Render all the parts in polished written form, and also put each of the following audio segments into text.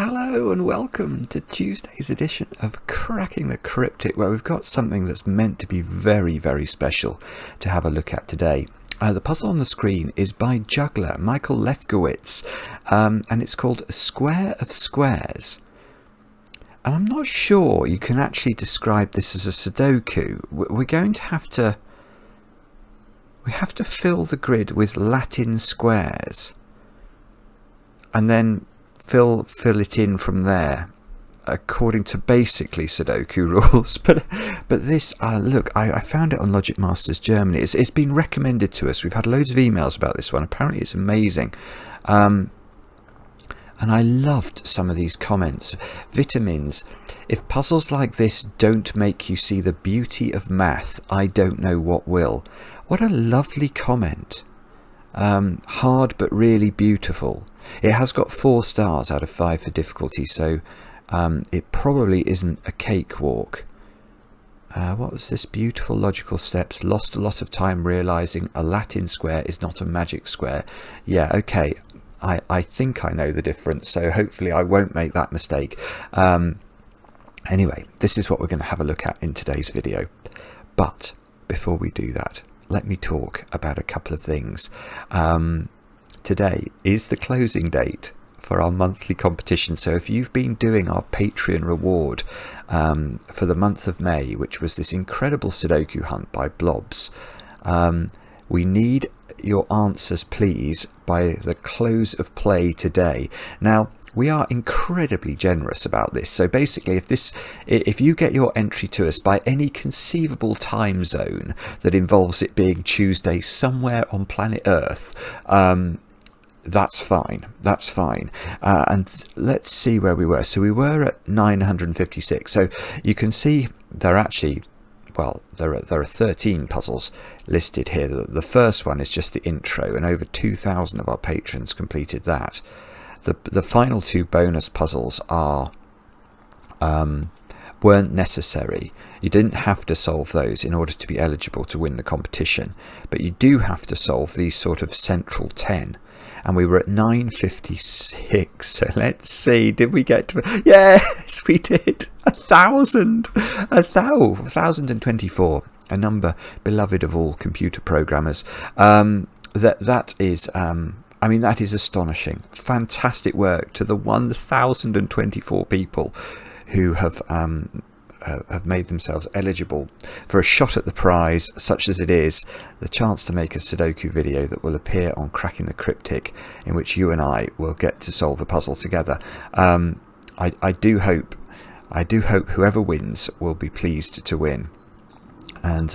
Hello and welcome to Tuesday's edition of Cracking the Cryptic, where we've got something that's meant to be very, very special to have a look at today. The puzzle on the screen is by Juggler, Michael Lefkowitz, and it's called A Square of Squares. And I'm not sure you can actually describe this as a Sudoku. We're going to have to... We have to fill the grid with Latin squares and then fill it in from there, according to basically Sudoku rules. But this, look, I found it on Logic Masters Germany. It's been recommended to us. We've had loads of emails about this one. Apparently it's amazing. And I loved some of these comments. Vitamins, if puzzles like this don't make you see the beauty of math, I don't know what will. What a lovely comment. Hard but really beautiful. It has got 4 stars out of 5 for difficulty, so it probably isn't a cakewalk. What was this? Beautiful logical steps. Lost a lot of time realising a Latin square is not a magic square. Yeah, okay. I think I know the difference, so hopefully I won't make that mistake. Anyway, this is what we're going to have a look at in today's video. But before we do that, let me talk about a couple of things. Today is the closing date for our monthly competition. So if you've been doing our Patreon reward for the month of May, which was this incredible Sudoku hunt by Blobs, we need your answers, please, by the close of play today. Now, we are incredibly generous about this. So basically, if you get your entry to us by any conceivable time zone that involves it being Tuesday somewhere on planet Earth, that's fine. That's fine. And let's see where we were. So we were at 956. So you can see there actually, well, there are 13 puzzles listed here. The first one is just the intro, and over 2,000 of our patrons completed that. The final 2 bonus puzzles weren't necessary. You didn't have to solve those in order to be eligible to win the competition, but you do have to solve these sort of central 10. And we were at 956. So let's see, did we get to... Yes, we did. 1,000. 1,024. A number beloved of all computer programmers. That is... I mean, that is astonishing. Fantastic work to the 1,024 people who have made themselves eligible for a shot at the prize, such as it is, the chance to make a Sudoku video that will appear on Cracking the Cryptic, in which you and I will get to solve a puzzle together. I do hope whoever wins will be pleased to win. And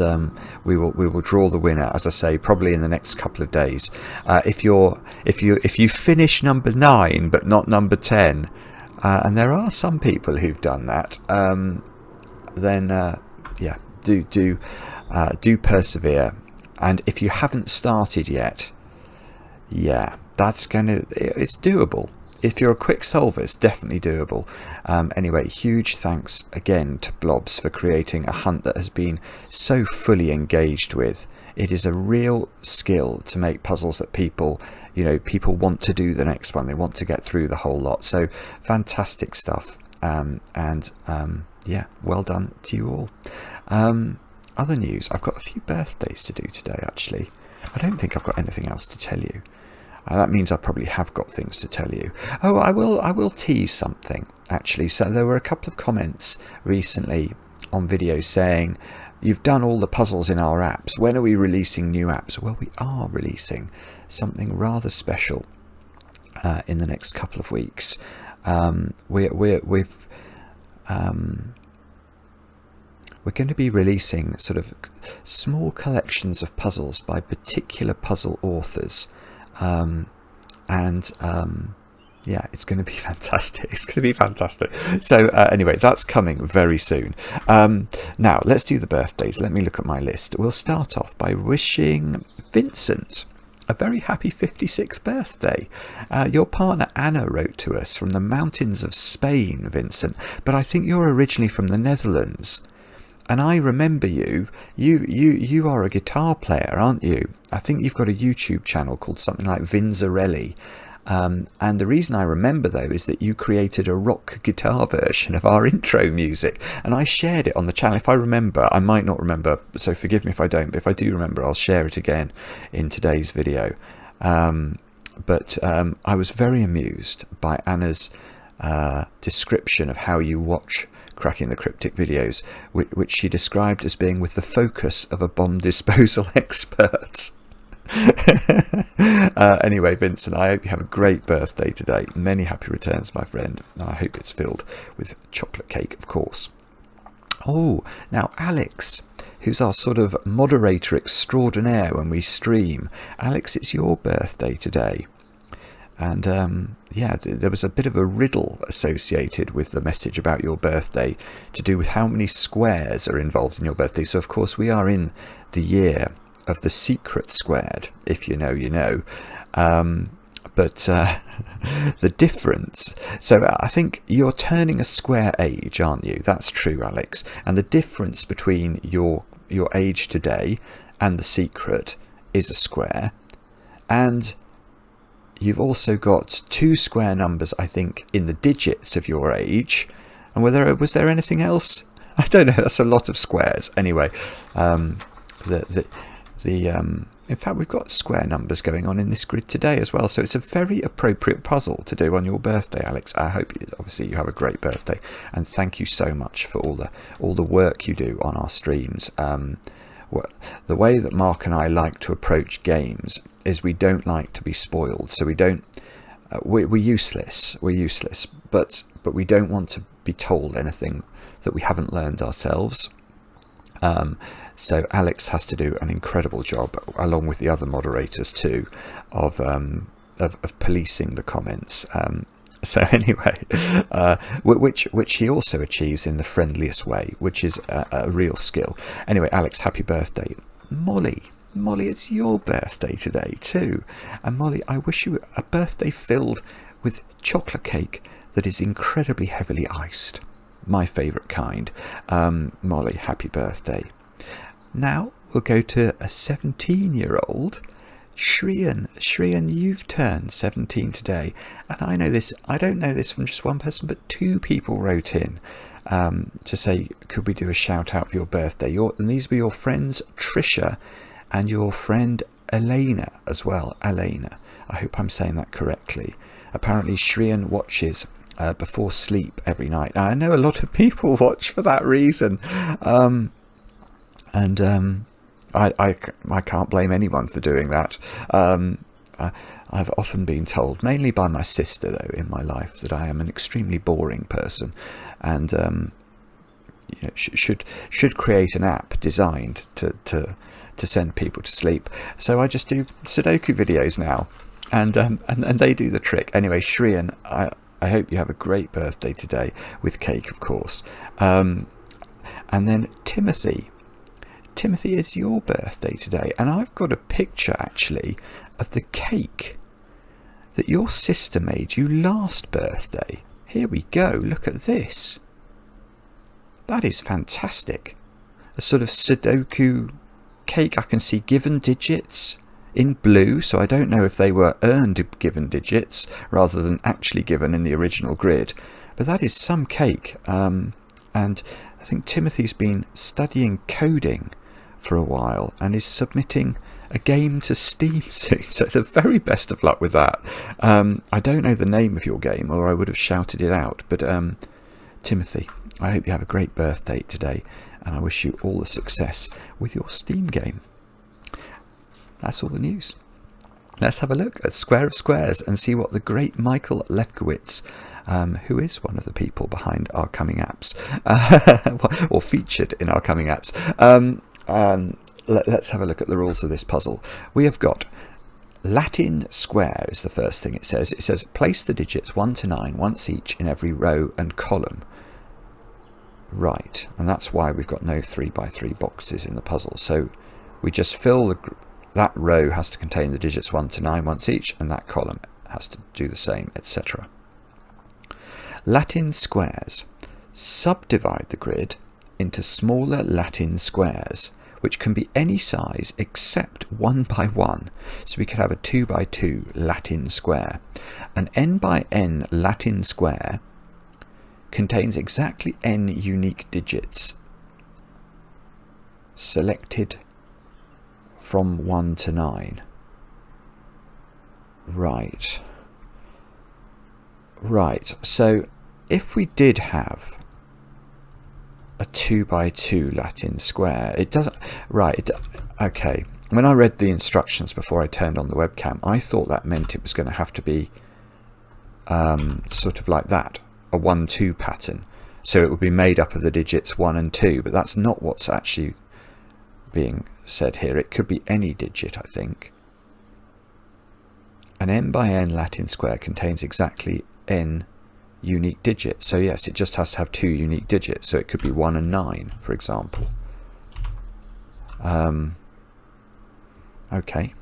we will draw the winner, as I say, probably in the next couple of days. If you finish number 9 but not number 10, and there are some people who've done that, then yeah, do persevere. And if you haven't started yet, yeah, it's doable. If you're a quick solver, it's definitely doable. Anyway, huge thanks again to Blobs for creating a hunt that has been so fully engaged with. It is a real skill to make puzzles that people want to do the next one. They want to get through the whole lot. So fantastic stuff. Yeah, well done to you all. Other news, I've got a few birthdays to do today, actually. I don't think I've got anything else to tell you. That means I probably have got things to tell you. Oh, I will tease something, actually. So there were a couple of comments recently on videos saying, you've done all the puzzles in our apps. When are we releasing new apps? Well, we are releasing something rather special in the next couple of weeks. We're going to be releasing sort of small collections of puzzles by particular puzzle authors. Yeah, it's going to be fantastic. It's going to be fantastic. So anyway, that's coming very soon. Now, let's do the birthdays. Let me look at my list. We'll start off by wishing Vincent a very happy 56th birthday. Your partner Anna wrote to us from the mountains of Spain, Vincent, but I think you're originally from the Netherlands. And I remember you are a guitar player, aren't you? I think you've got a YouTube channel called something like Vinzarelli. And the reason I remember, though, is that you created a rock guitar version of our intro music, and I shared it on the channel. If I remember, I might not remember, so forgive me if I don't, but if I do remember, I'll share it again in today's video. But I was very amused by Anna's description of how you watch Cracking the Cryptic videos, which she described as being with the focus of a bomb disposal expert. Anyway, Vincent, I hope you have a great birthday today. Many happy returns, my friend. I hope it's filled with chocolate cake, of course. Oh, now Alex, who's our sort of moderator extraordinaire when we stream. Alex, it's your birthday today. And yeah, there was a bit of a riddle associated with the message about your birthday to do with how many squares are involved in your birthday. So, of course, we are in the year of the secret squared. If you know, you know. But the difference, so I think you're turning a square age, aren't you? That's true, Alex. And the difference between your age today and the secret is a square. And you've also got 2 square numbers, I think, in the digits of your age. And was there anything else? I don't know. That's a lot of squares. Anyway, in fact, we've got square numbers going on in this grid today as well, so it's a very appropriate puzzle to do on your birthday, Alex. I hope, obviously, you have a great birthday, and thank you so much for all the work you do on our streams. The way that Mark and I like to approach games is we don't like to be spoiled, so we don't. We're useless. We're useless, but we don't want to be told anything that we haven't learned ourselves. So Alex has to do an incredible job, along with the other moderators too, of policing the comments. So anyway, which he also achieves in the friendliest way, which is a real skill. Anyway, Alex, happy birthday. Molly, it's your birthday today too. And Molly, I wish you a birthday filled with chocolate cake that is incredibly heavily iced. My favourite kind. Molly, happy birthday. Now we'll go to a 17-year-old. Shriyan, you've turned 17 today. And I know this, I don't know this from just one person, but 2 people wrote in to say, could we do a shout out for your birthday? And these were your friends Trisha and your friend Elena as well. Elena, I hope I'm saying that correctly. Apparently Shriyan watches before sleep every night. Now, I know a lot of people watch for that reason. I can't blame anyone for doing that. I've often been told, mainly by my sister though, in my life, that I am an extremely boring person, and you know, should create an app designed to send people to sleep. So I just do Sudoku videos now, and they do the trick. Anyway, Shriyan, I hope you have a great birthday today, with cake, of course. And then Timothy, it's your birthday today, and I've got a picture actually of the cake that your sister made you last birthday. Here we go, look at this. That is fantastic. A sort of Sudoku cake. I can see given digits in blue, so I don't know if they were earned given digits rather than actually given in the original grid, but that is some cake. And I think Timothy's been studying coding for a while and is submitting a game to Steam soon, so the very best of luck with that. I don't know the name of your game, or I would have shouted it out, but Timothy, I hope you have a great birthday today, and I wish you all the success with your Steam game. That's all the news. Let's have a look at Square of Squares and see what the great Michael Lefkowitz, who is one of the people behind our coming apps, or featured in our coming apps. Let's have a look at the rules of this puzzle. We have got Latin square is the first thing it says. It says place the digits 1 to 9 once each in every row and column. Right, and that's why we've got no 3x3 boxes in the puzzle. So we just fill that row has to contain the digits 1 to 9 once each, and that column has to do the same, etc. Latin squares. Subdivide the grid into smaller Latin squares which can be any size except 1 by 1. So we could have a 2 by 2 Latin square. An n by n Latin square contains exactly n unique digits selected from 1 to 9. Right. So if we did have a 2 by 2 Latin square, it doesn't... Okay. When I read the instructions before I turned on the webcam, I thought that meant it was going to have to be sort of like that, a 1-2 pattern. So it would be made up of the digits 1 and 2, but that's not what's actually being said here. It could be any digit, I think. An n by n Latin square contains exactly n unique digits. So yes, it just has to have 2 unique digits. So it could be 1 and 9, for example. Okay.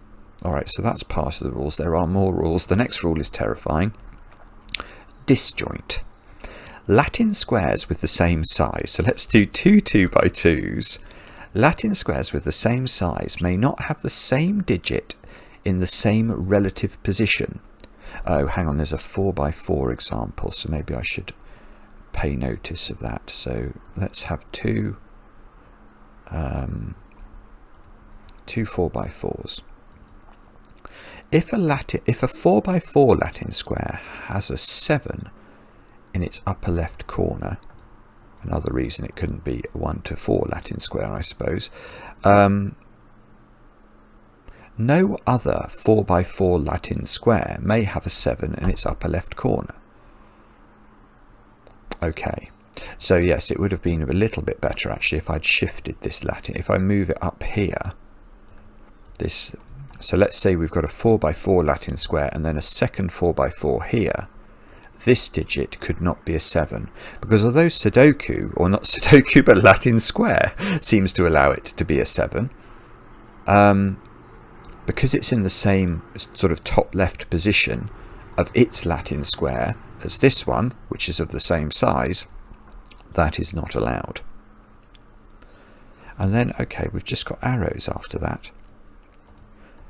Alright, so that's part of the rules. There are more rules. The next rule is terrifying. Disjoint. Latin squares with the same size. So let's do 2 2 by 2s. Latin squares with the same size may not have the same digit in the same relative position. Oh, hang on, there's a 4 by 4 example, so maybe I should pay notice of that. So let's have two 4 by 4s. If a 4 by 4 Latin square has a 7 in its upper left corner, another reason it couldn't be a 1 to 4 Latin square, I suppose, no other 4 by 4 Latin square may have a 7 in its upper left corner. Okay, so yes, it would have been a little bit better actually if I'd shifted this Latin. If I move it up here, so let's say we've got a 4 by 4 Latin square and then a second 4 by 4 here. This digit could not be a 7, because although Sudoku, or not Sudoku but Latin square, seems to allow it to be a 7, because it's in the same sort of top left position of its Latin square as this one, which is of the same size, that is not allowed. And then, okay, we've just got arrows after that.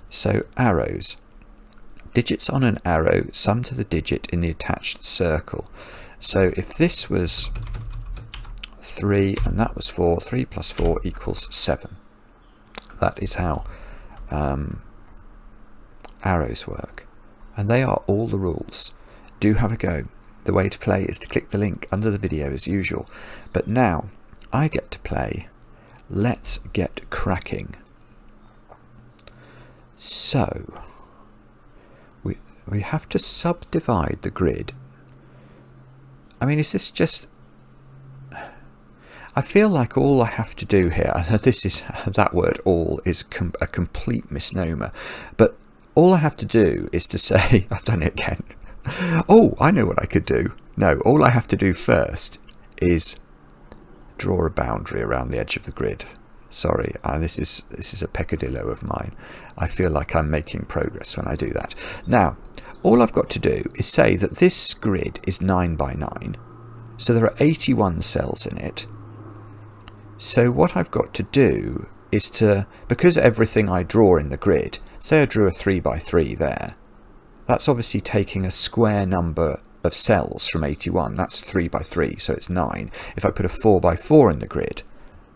So arrows. Digits on an arrow sum to the digit in the attached circle. So if this was 3 and that was 4, 3 plus 4 equals 7. That is how arrows work. And they are all the rules. Do have a go. The way to play is to click the link under the video as usual. But now I get to play Let's Get Cracking. So we have to subdivide the grid. I mean, is this just... I feel like all I have to do here, and this is, that word all is a complete misnomer, but all I have to do is to say, I've done it again. Oh, I know what I could do. No, all I have to do first is draw a boundary around the edge of the grid. Sorry, this is a peccadillo of mine. I feel like I'm making progress when I do that. Now, all I've got to do is say that this grid is 9 by 9. So there are 81 cells in it. So what I've got to do is to, because everything I draw in the grid, say I drew a 3 by 3 there, that's obviously taking a square number of cells from 81. That's 3 by 3, so it's 9. If I put a 4 by 4 in the grid,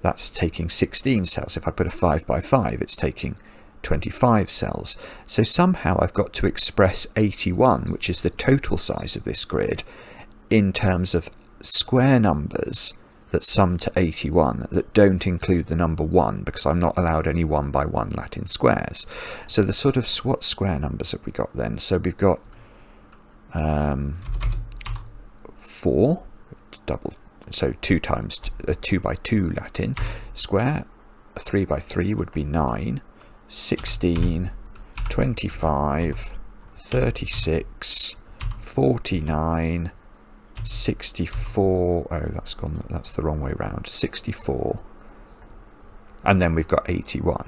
that's taking 16 cells. If I put a 5 by 5, it's taking 25 cells. So somehow I've got to express 81, which is the total size of this grid, in terms of square numbers that sum to 81 that don't include the number 1, because I'm not allowed any 1 by 1 Latin squares. So the sort of, what square numbers have we got then? So we've got 4, double, so 2 times a 2 by 2 Latin square. A 3 by 3 would be 9, 16, 25, 36, 49, 64, oh that's the wrong way round, 64, and then we've got 81,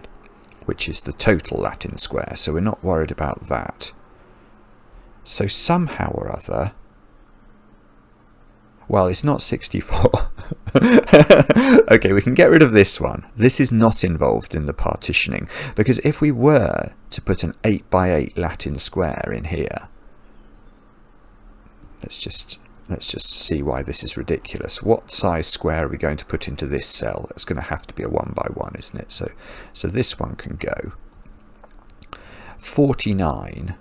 which is the total Latin square, so we're not worried about that. So somehow or other, well, it's not 64, Okay, we can get rid of this one. This is not involved in the partitioning, because if we were to put an 8 by 8 Latin square in here, let's just see why this is ridiculous. What size square are we going to put into this cell? It's going to have to be a 1 by 1, isn't it? So this one can go. 49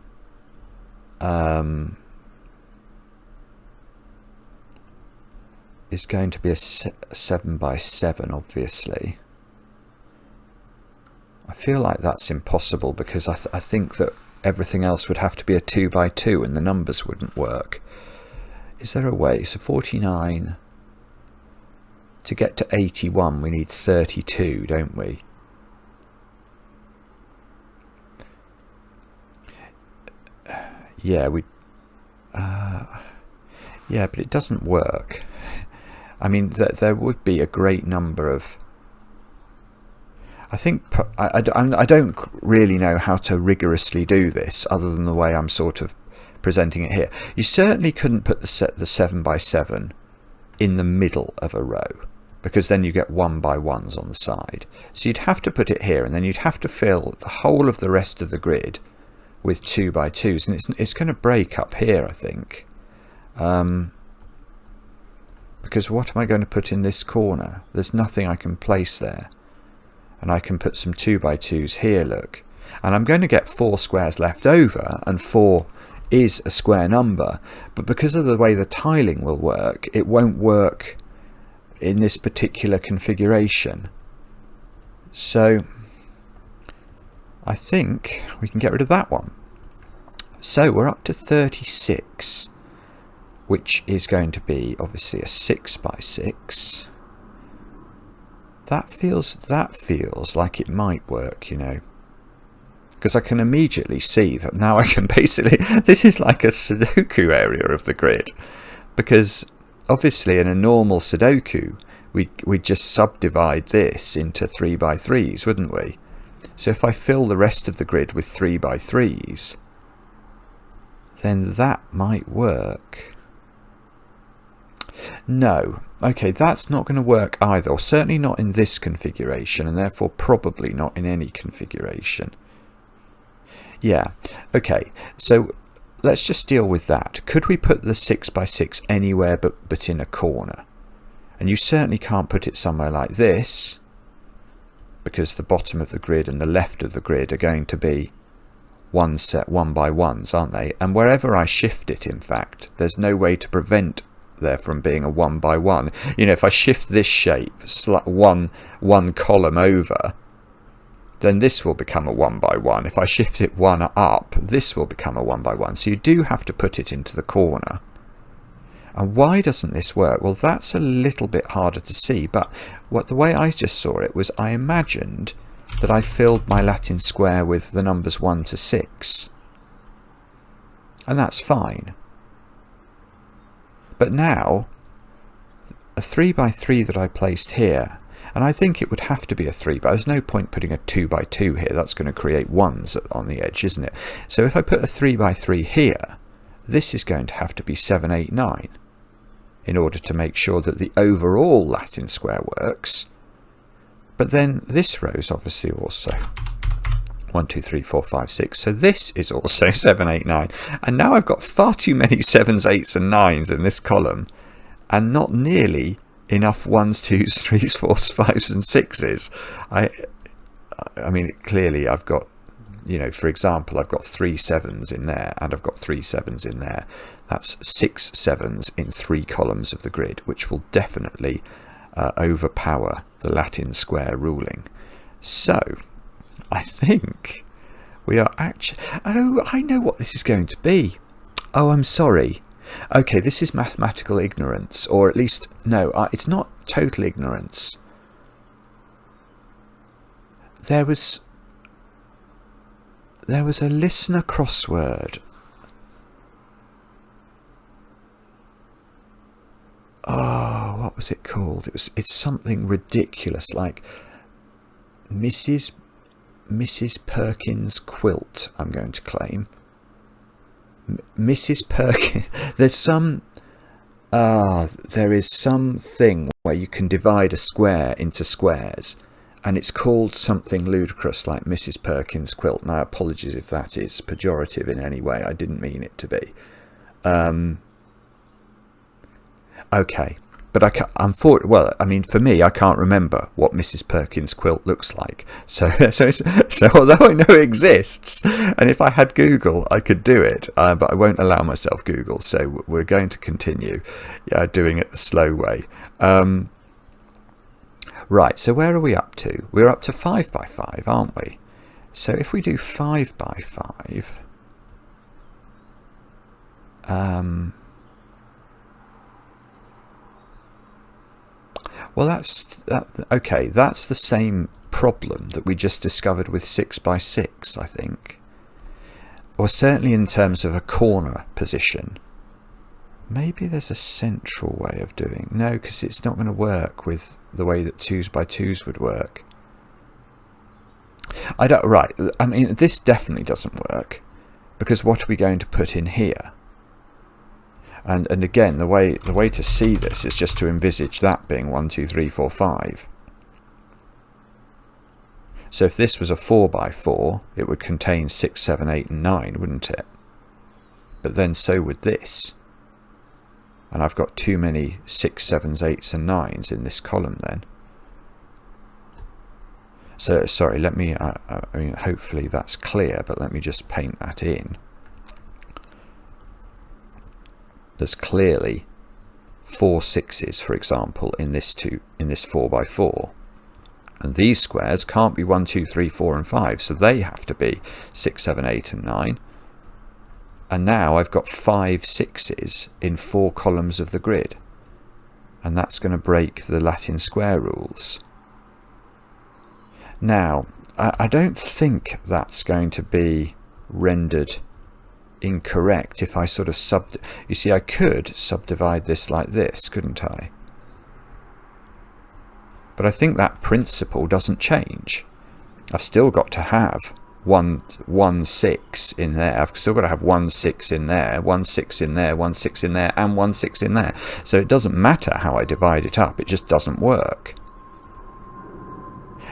is going to be a 7 by 7, obviously. I feel like that's impossible, because I think that everything else would have to be a 2 by 2 and the numbers wouldn't work. Is there a way? So 49, to get to 81 we need 32, don't we? Yeah, yeah, but it doesn't work. I mean, there would be a great number of... I think I don't really know how to rigorously do this, other than the way I'm sort of presenting it here. You certainly couldn't put the 7 by 7 in the middle of a row, because then you get 1 by 1s on the side. So you'd have to put it here, and then you'd have to fill the whole of the rest of the grid with 2 by 2s, and it's going to break up here, I think. Because what am I going to put in this corner? There's nothing I can place there. And I can put some 2 by 2s here, look. And I'm going to get 4 squares left over, and 4 is a square number. But because of the way the tiling will work, it won't work in this particular configuration. So I think we can get rid of that one. So we're up to 36, which is going to be obviously a 6 by 6. That feels like it might work, you know, because I can immediately see that now I can basically, this is like a Sudoku area of the grid, because obviously in a normal Sudoku we'd just subdivide this into 3 by 3s, wouldn't we? So if I fill the rest of the grid with 3 by 3s, then that might work. No, okay, that's not going to work either, or certainly not in this configuration, and therefore probably not in any configuration. Yeah, okay, so let's just deal with that. Could we put the 6 by 6 anywhere but in a corner? And you certainly can't put it somewhere like this, because the bottom of the grid and the left of the grid are going to be one set 1 by 1s, aren't they? And wherever I shift it, in fact, there's no way to prevent there from being a 1 by 1. You know, if I shift this shape one column over, then this will become a 1 by 1. If I shift it 1 up, this will become a 1 by 1. So you do have to put it into the corner. And why doesn't this work? Well, that's a little bit harder to see, but the way I just saw it was I imagined that I filled my Latin square with the numbers 1 to 6. And that's fine. But now, a 3 by 3 that I placed here, and I think it would have to be a 3, but there's no point putting a 2 by 2 here. That's going to create 1s on the edge, isn't it? So if I put a 3 by 3 here, this is going to have to be 7, 8, 9 in order to make sure that the overall Latin square works. But then this row is obviously also 1, 2, 3, 4, 5, 6. So this is also 7, 8, 9. And now I've got far too many 7s, 8s and 9s in this column, and not nearly enough 1s, 2s, 3s, 4s, 5s and 6s. I mean, clearly I've got, you know, for example, I've got 3 7s in there, and I've got 3 7s in there. That's 6 7s in 3 columns of the grid, which will definitely overpower the Latin square ruling. So I think we are actually... Oh, I know what this is going to be. Oh, I'm sorry. Okay, this is mathematical ignorance, or at least, no, it's not total ignorance. There was a listener crossword. Oh, what was it called? It's something ridiculous, like Mrs. Perkins' quilt, I'm going to claim. Mrs. Perkins. There's some There is something where you can divide a square into squares, and it's called something ludicrous like Mrs. Perkins' quilt. Now, apologies if that is pejorative in any way. I didn't mean it to be. Okay, but well, I mean, for me, I can't remember what Mrs. Perkins' quilt looks like. So although I know it exists, and if I had Google, I could do it, but I won't allow myself Google. So we're going to continue doing it the slow way. Right, so where are we up to? We're up to 5 by 5, aren't we? So if we do 5 by 5, well, okay. That's the same problem that we just discovered with 6 by 6, I think. Or certainly in terms of a corner position. Maybe there's a central way of doing. No, because it's not going to work with the way that 2s by 2s would work. Right. I mean, this definitely doesn't work, because what are we going to put in here? And again, the way to see this is just to envisage that being 1, 2, 3, 4, 5. So if this was a 4 by 4, it would contain 6, 7, 8, and 9, wouldn't it? But then so would this. And I've got too many 6, 7s, 8s, and 9s in this column then. So sorry, let me. I mean, hopefully that's clear, but let me just paint that in. There's clearly 4 6s, for example, in this 4 by 4, and these squares can't be 1, 2, 3, 4, and 5, so they have to be 6, 7, 8, and 9. And now I've got 5 6s in 4 columns of the grid, and that's going to break the Latin square rules. Now, I don't think that's going to be rendered incorrect if I sort of you see, I could subdivide this like this, couldn't I? But I think that principle doesn't change. I've still got to have 1 6 in there. I've still got to have 1 6 in there, 1 6 in there, 1 6 in there, and 1 6 in there. So it doesn't matter how I divide it up, it just doesn't work.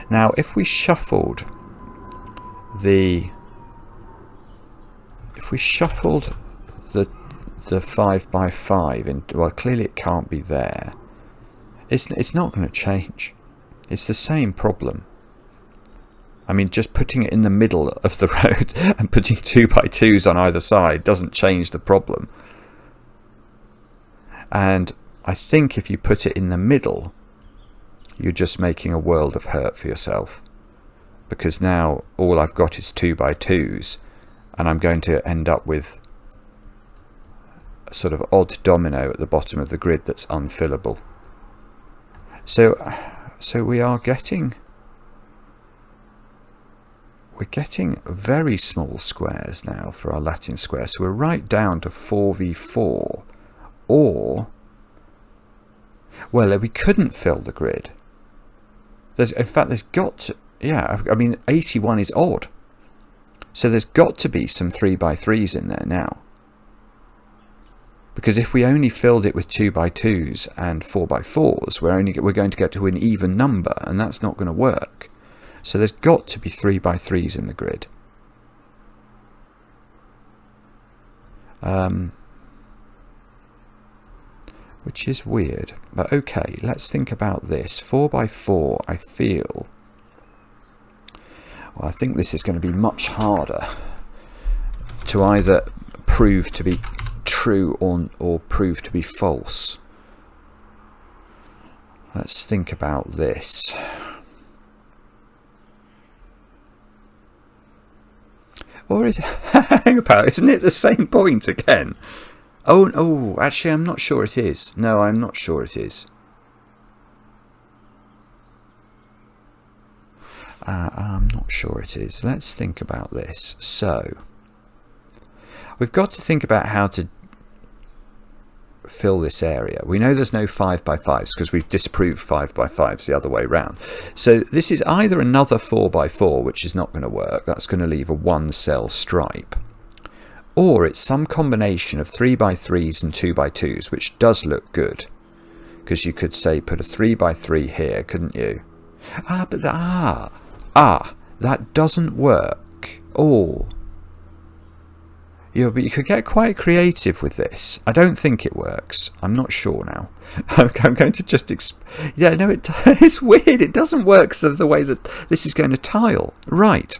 Now, if we shuffled the 5 by 5 in, well, clearly it can't be there. It's not going to change. It's the same problem. I mean, just putting it in the middle of the road and putting 2 by 2s on either side doesn't change the problem. And I think if you put it in the middle, you're just making a world of hurt for yourself, because now all I've got is 2 by 2s, and I'm going to end up with a sort of odd domino at the bottom of the grid that's unfillable. So we're getting very small squares now for our Latin square. So we're right down to 4v4, or, well, we couldn't fill the grid. In fact, there's got to, yeah, I mean, 81 is odd. So there's got to be some 3 by 3s in there now. Because if we only filled it with 2 by 2s and 4 by 4s, we're going to get to an even number, and that's not going to work. So there's got to be 3 by 3s in the grid. Which is weird, but okay, let's think about this. 4 by 4, I feel, well, I think this is going to be much harder to either prove to be true or prove to be false. Let's think about this. Or hang about, isn't it the same point again? Oh, actually, I'm not sure it is. No, I'm not sure it is. I'm not sure it is. Let's think about this. So, we've got to think about how to fill this area. We know there's no 5 by 5s because we've disproved 5 by 5s the other way round. So this is either another 4 by 4, which is not going to work. That's going to leave a 1 cell stripe. or it's some combination of 3x3s and 2x2s, which does look good. Because you could say put a 3x3 here, couldn't you? But that doesn't work. Oh. Yeah, but you could get quite creative with this. I don't think it works. I'm not sure now. I'm going to just... yeah, no, it's weird. It doesn't work because of the way that this is going to tile. Right.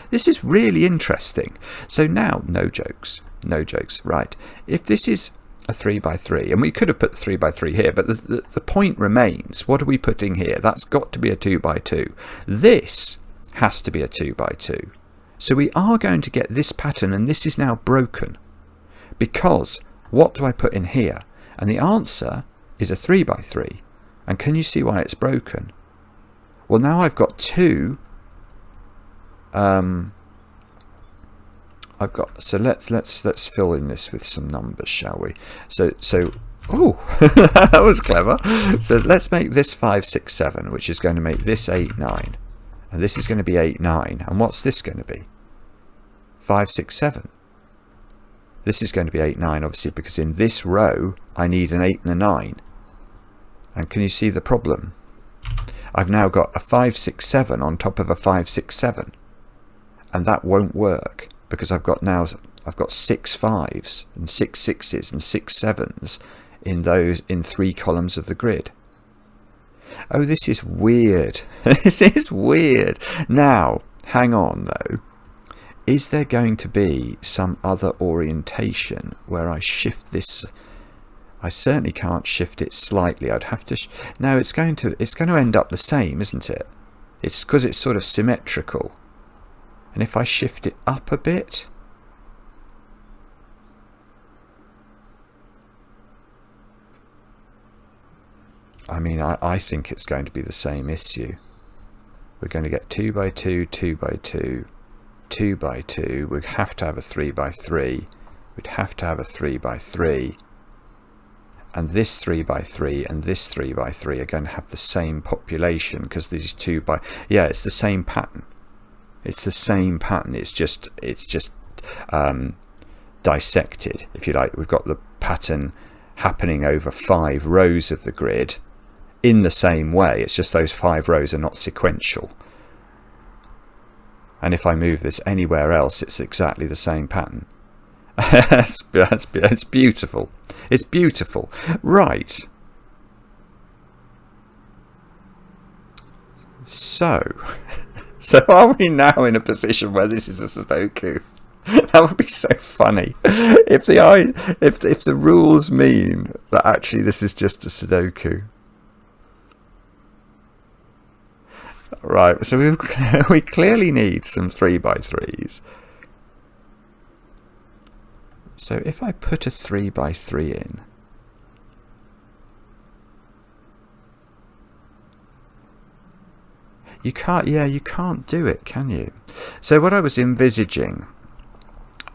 This is really interesting. So now, no jokes. No jokes. Right. If this is a 3x3, and we could have put the 3x3 here, but the point remains. What are we putting here? That's got to be a 2x2. This has to be a 2x2. So we are going to get this pattern, and this is now broken. Because what do I put in here? And the answer is a 3x3. And can you see why it's broken? Well, now I've got two. So let's fill in this with some numbers, shall we? So oh, that was clever. So let's make this 5, 6, 7, which is going to make this 8, 9. And this is going to be 8, 9. And what's this going to be? 5, 6, 7. This is going to be 8, 9, obviously, because in this row, I need an 8 and a 9. And can you see the problem? I've now got a 5, 6, 7 on top of a 5, 6, 7. And that won't work, because I've got 6 5s and 6 6s and 6 7s in 3 columns of the grid. Oh, this is weird. This is weird. Now, hang on though. Is there going to be some other orientation where I shift this? I certainly can't shift it slightly. I'd have to. No, it's going to end up the same, isn't it? It's because it's sort of symmetrical. And if I shift it up a bit. I mean, I think it's going to be the same issue. We're going to get 2x2, 2x2, 2x2. We'd have to have a 3x3. We'd have to have a 3x3. And this 3x3 and this 3x3 are going to have the same population because these yeah, it's the same pattern. It's the same pattern. It's just dissected, if you like. We've got the pattern happening over 5 rows of the grid in the same way. It's just those 5 rows are not sequential. And if I move this anywhere else, it's exactly the same pattern. It's beautiful. It's beautiful. Right. So are we now in a position where this is a Sudoku? That would be so funny if the rules mean that actually this is just a Sudoku. Right, so we clearly need some 3x3s. So if I put a 3x3 in, you can't do it, can you? So what I was envisaging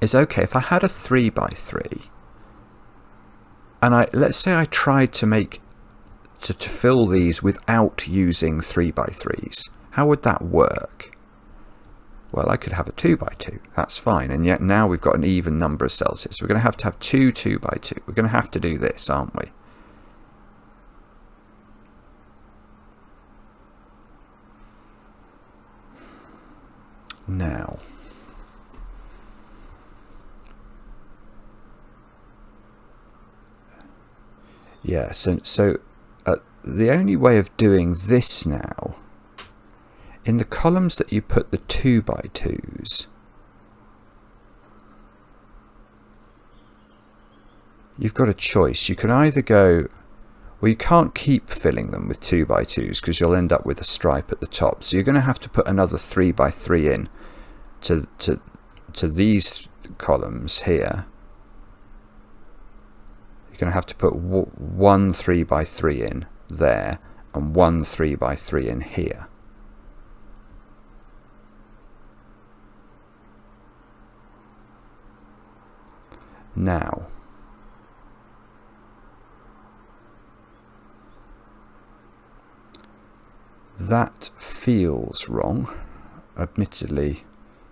is, okay, if I had a 3x3 and let's say I tried to fill these without using 3x3s, how would that work? Well, I could have a 2x2, that's fine, and yet now we've got an even number of cells here, so we're going to have two 2x2. We're going to have to do this, aren't we? Now, yeah, so the only way of doing this now, in the columns that you put the 2x2s, you've got a choice. You can either go, well, you can't keep filling them with 2x2s because you'll end up with a stripe at the top. So you're going to have to put another 3x3 in to these columns here. You're going to have to put one 3x3 in there and one 3x3 in here. Now, that feels wrong. Admittedly,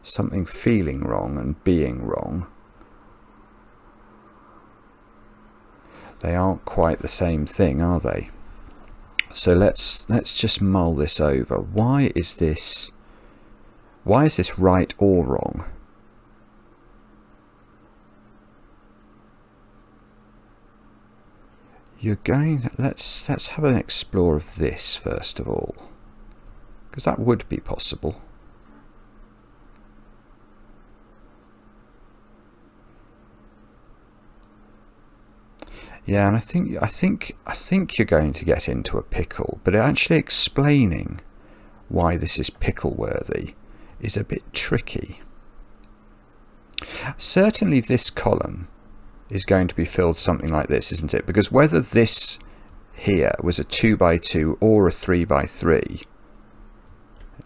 something feeling wrong and being wrong They aren't quite the same thing, are they? So let's just mull this over. Why is this right or wrong? Let's have an explore of this first of all, because that would be possible. Yeah, and I think you're going to get into a pickle, but actually explaining why this is pickle worthy is a bit tricky. Certainly this column is going to be filled something like this, isn't it? Because whether this here was a 2x2 or a 3x3,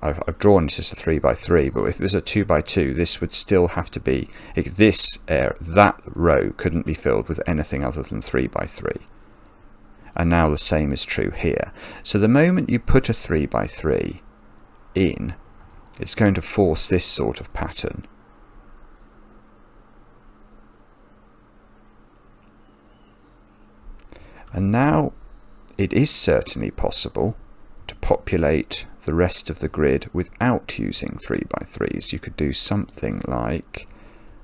I've drawn this as a 3x3, but if it was a 2x2, this would still have to be, that row couldn't be filled with anything other than 3x3. And now the same is true here. So the moment you put a 3x3 in, it's going to force this sort of pattern. And now it is certainly possible to populate the rest of the grid without using 3x3s. You could do something like,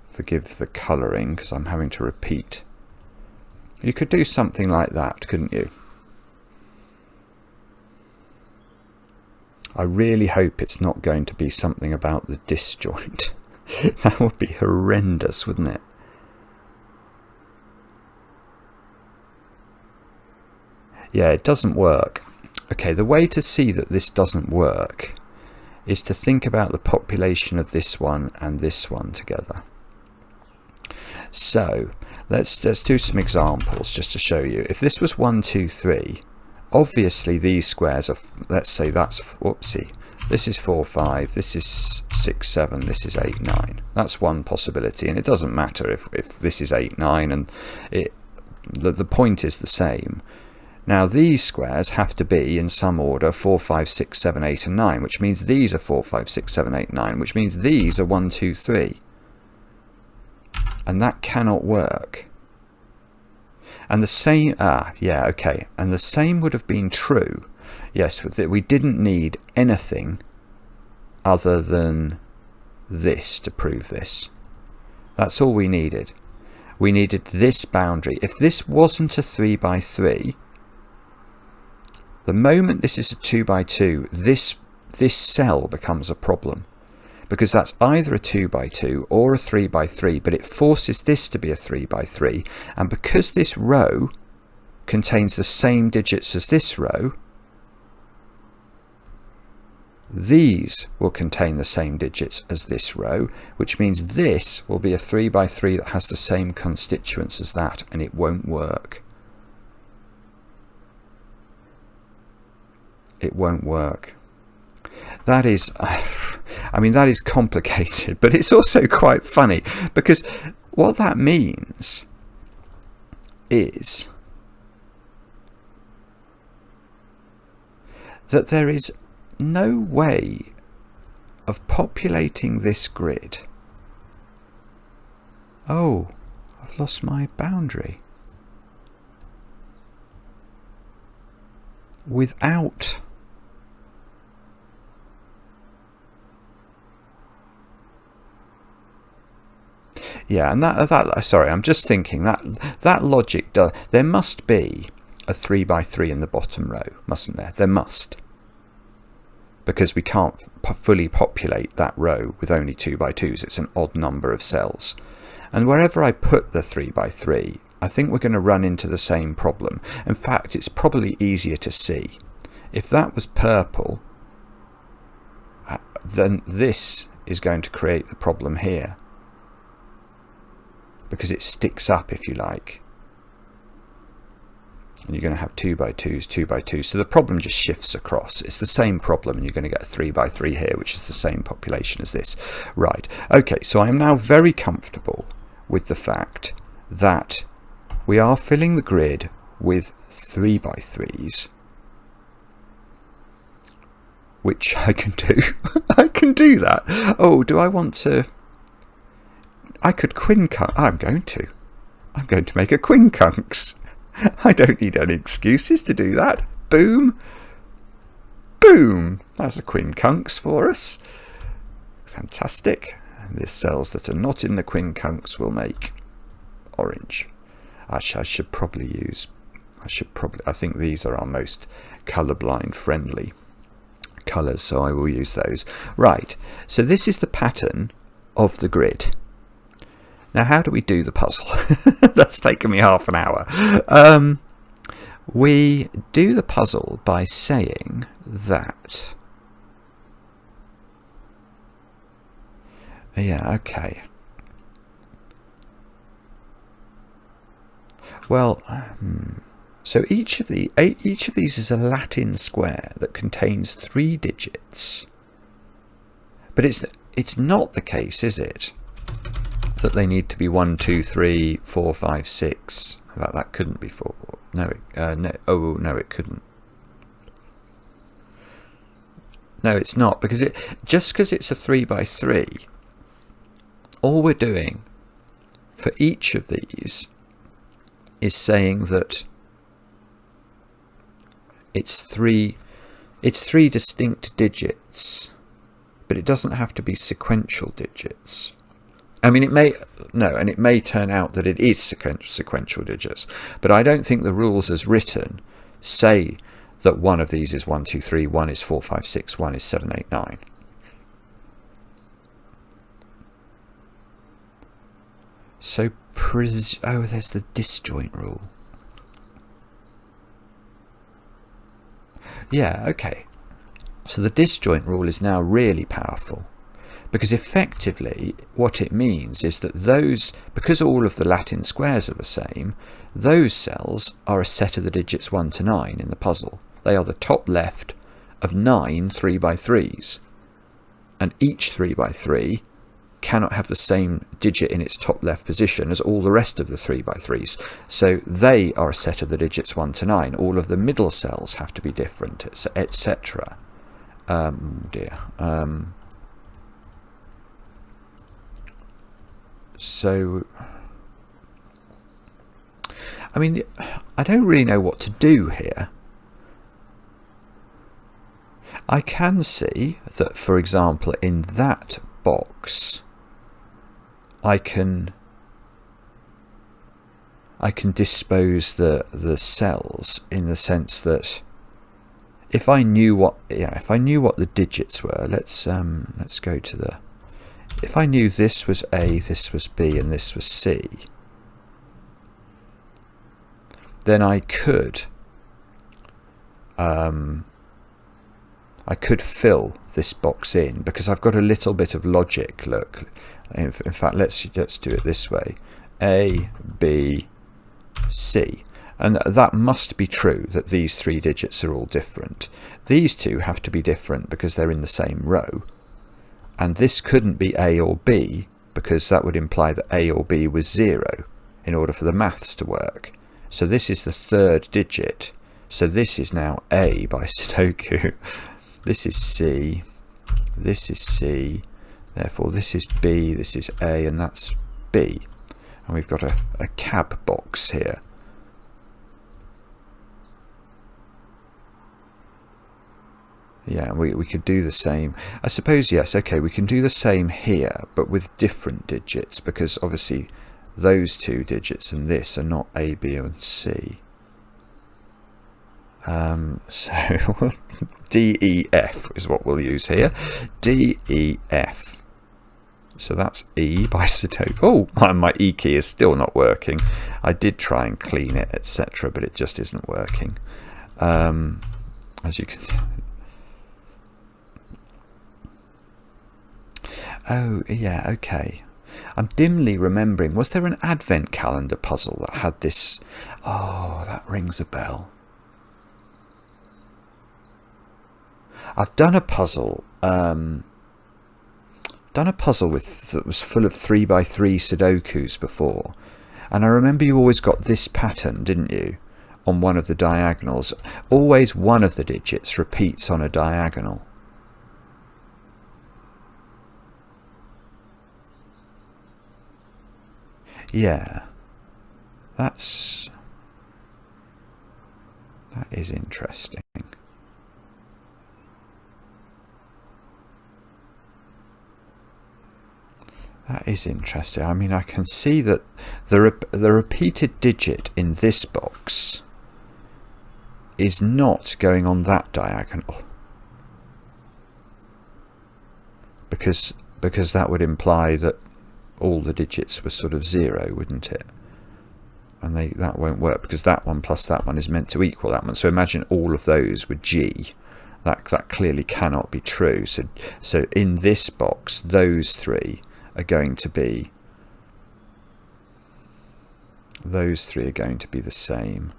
forgive the colouring because I'm having to repeat, you could do something like that, couldn't you? I really hope it's not going to be something about the disjoint. That would be horrendous, wouldn't it? Yeah, it doesn't work. Okay, the way to see that this doesn't work is to think about the population of this one and this one together. So let's do some examples just to show you. If this was 1, 2, 3, obviously these squares are, let's say that's, whoopsie, this is 4, 5, this is 6, 7, this is 8, 9. That's one possibility, and it doesn't matter if this is 8, 9, and the point is the same. Now these squares have to be in some order 4, 5, 6, 7, 8 and 9, which means these are 4, 5, 6, 7, 8, 9, which means these are 1, 2, 3. And that cannot work. And the same, yeah, okay, and the same would have been true. Yes, we didn't need anything other than this to prove this. That's all we needed. We needed this boundary. If this wasn't a 3x3, the moment this is a 2x2, this cell becomes a problem, because that's either a 2x2 or a 3x3, but it forces this to be a 3x3, and because this row contains the same digits as this row, these will contain the same digits as this row, which means this will be a 3x3 that has the same constituents as that, and it won't work. It won't work. That is, I mean, that is complicated, but it's also quite funny, because what that means is that there is no way of populating this grid. Oh, I've lost my boundary. Without yeah, and that sorry, I'm just thinking that logic does. There must be a 3x3 in the bottom row, mustn't there? There must, because we can't fully populate that row with only 2x2s. It's an odd number of cells, and wherever I put the 3x3, I think we're going to run into the same problem. In fact, it's probably easier to see. If that was purple, then this is going to create the problem here, because it sticks up, if you like. And you're going to have 2x2s, 2x2s. So the problem just shifts across. It's the same problem, and you're going to get a 3x3 here, which is the same population as this. Right. Okay, so I am now very comfortable with the fact that we are filling the grid with 3x3s, which I can do. I can do that. Oh, do I want to? I could quincunx. I'm going to make a quincunx. I don't need any excuses to do that. Boom. Boom. That's a quincunx for us. Fantastic. And the cells that are not in the quincunx will make orange. Actually, I think these are our most colourblind friendly colours, so I will use those. Right, so this is the pattern of the grid. Now, how do we do the puzzle? That's taken me half an hour. We do the puzzle by saying that... Yeah, okay. Well, so each of these is a Latin square that contains 3 digits. But it's not the case, is it, that they need to be 1, 2, 3, 4, 5, 6. That couldn't be 4. No, no. Oh no, it couldn't. No, it's not, because just because it's a 3 by 3, all we're doing for each of these is saying that it's three distinct digits, but it doesn't have to be sequential digits. I mean, it may turn out that it is sequential digits, but I don't think the rules as written say that one of these is 1, 2, 3, one is 4, 5, 6, one is 7, 8, 9. So, there's the disjoint rule. Yeah, okay. So the disjoint rule is now really powerful, because effectively what it means is that because all of the Latin squares are the same, those cells are a set of the digits 1 to 9 in the puzzle. They are the top left of 9 3 by 3s, and each 3 by 3 cannot have the same digit in its top left position as all the rest of the 3 by 3s. So they are a set of the digits 1 to 9. All of the middle cells have to be different, etc. So, I mean, I don't really know what to do here. I can see that, for example, in that box, I can dispose the cells in the sense that if I knew what the digits were, let's go to the. If I knew this was A, this was B, and this was C, then I could fill this box in, because I've got a little bit of logic. Look, in fact, let's do it this way: A, B, C. And that must be true, that these 3 digits are all different. These 2 have to be different because they're in the same row. And this couldn't be A or B, because that would imply that A or B was 0 in order for the maths to work. So this is the 3rd digit. So this is now A by Sudoku. This is C. This is C. Therefore this is B, this is A, and that's B. And we've got a cab box here. Yeah, we could do the same. I suppose, yes, okay, we can do the same here, but with different digits, because obviously those 2 digits and this are not A, B, and C. So D, E, F is what we'll use here. D, E, F. So that's E by Sudoku. Oh, my E key is still not working. I did try and clean it, etc., but it just isn't working. As you can see. Oh, yeah, okay. I'm dimly remembering, was there an advent calendar puzzle that had this? Oh, that rings a bell. I've done a puzzle, that was full of 3 by 3 Sudokus before, and I remember you always got this pattern, didn't you, on one of the diagonals. Always one of the digits repeats on a diagonal. Yeah, that's... That is interesting. That is interesting. I mean, I can see that the repeated digit in this box is not going on that diagonal, because that would imply that all the digits were sort of 0, wouldn't it? And that won't work, because that one plus that one is meant to equal that one. So imagine all of those were G. That clearly cannot be true. So in this box, those three are going to be the same.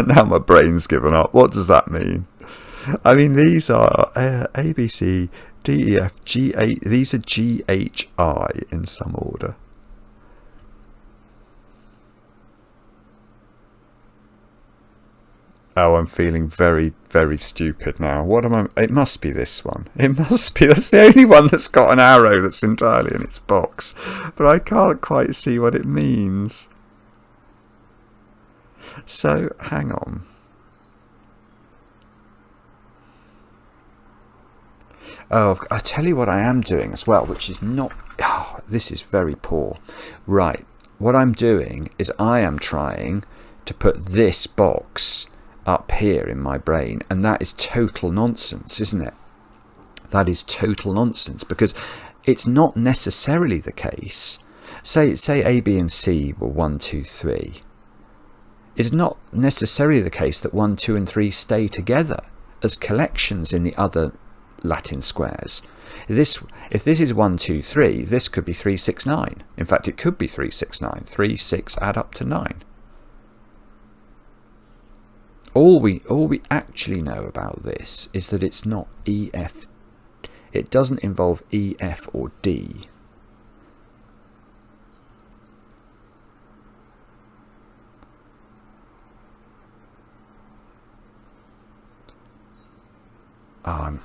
Now my brain's given up. What does that mean? I mean, these are A, B, C, D, E, F, G, H. These are G, H, I in some order. Oh, I'm feeling very, very stupid now. What am I? It must be this one. It must be. That's the only one that's got an arrow that's entirely in its box. But I can't quite see what it means. So, hang on. Oh, I'll tell you what I am doing as well, which is not... Oh, this is very poor. Right. What I'm doing is I am trying to put this box up here in my brain, and that is total nonsense, isn't it? That is total nonsense, because it's not necessarily the case. Say A, B and C were 1, 2, 3. It's not necessarily the case that 1, 2 and 3 stay together as collections in the other Latin squares. If this is 1, 2, 3, this could be 3, 6, 9. In fact, it could be 3, 6, 9. 3, 6 add up to 9. All we actually know about this is that it's not E, F. It doesn't involve E, F or D. Oh,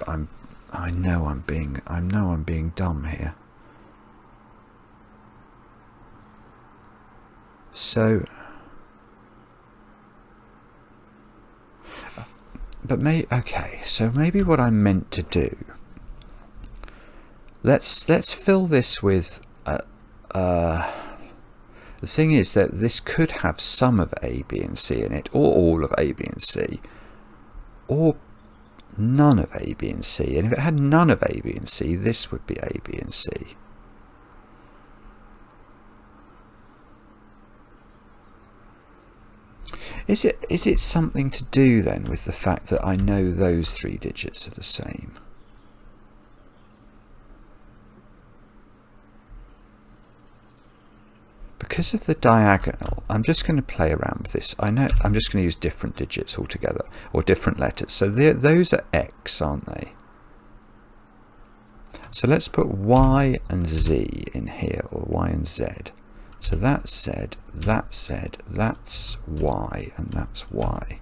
I know I'm being dumb here. So, but so maybe what I'm meant to do. Let's fill this with. The thing is that this could have some of A, B, and C in it, or all of A, B, and C, or none of A, B, and C. And if it had none of A, B, and C, this would be A, B, and C. Is it something to do then with the fact that I know those 3 digits are the same? Because of the diagonal, I'm just going to play around with this. I know I'm just going to use different digits altogether, or different letters. So those are X, aren't they? So let's put Y and Z in here, or Y and Z. So that's Z, that's Z, that's Y, and that's Y.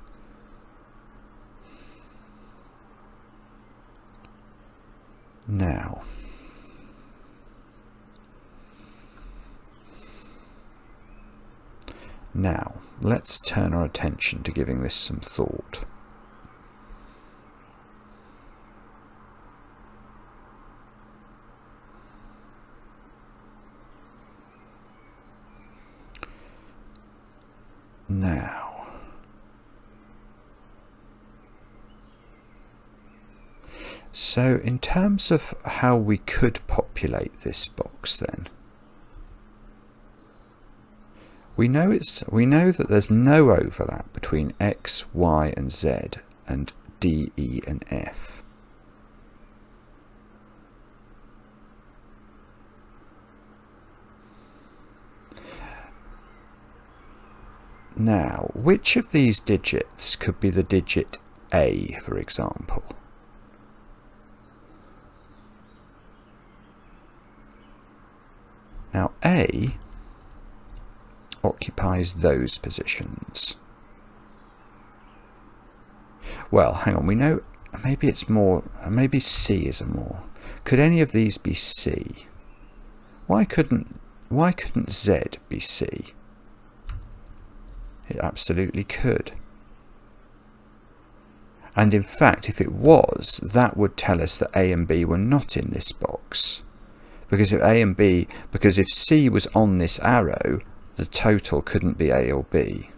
Now, let's turn our attention to giving this some thought. Now, so in terms of how we could populate this box then, we know that there's no overlap between X, Y and Z and D, E and F. Now, which of these digits could be the digit A, for example? Now, A occupies those positions. Well, hang on, we know maybe it's more, maybe C is a more. Could any of these be C? Why couldn't Z be C? It absolutely could. And in fact, if it was, that would tell us that A and B were not in this box. Because if C was on this arrow, the total couldn't be A or B.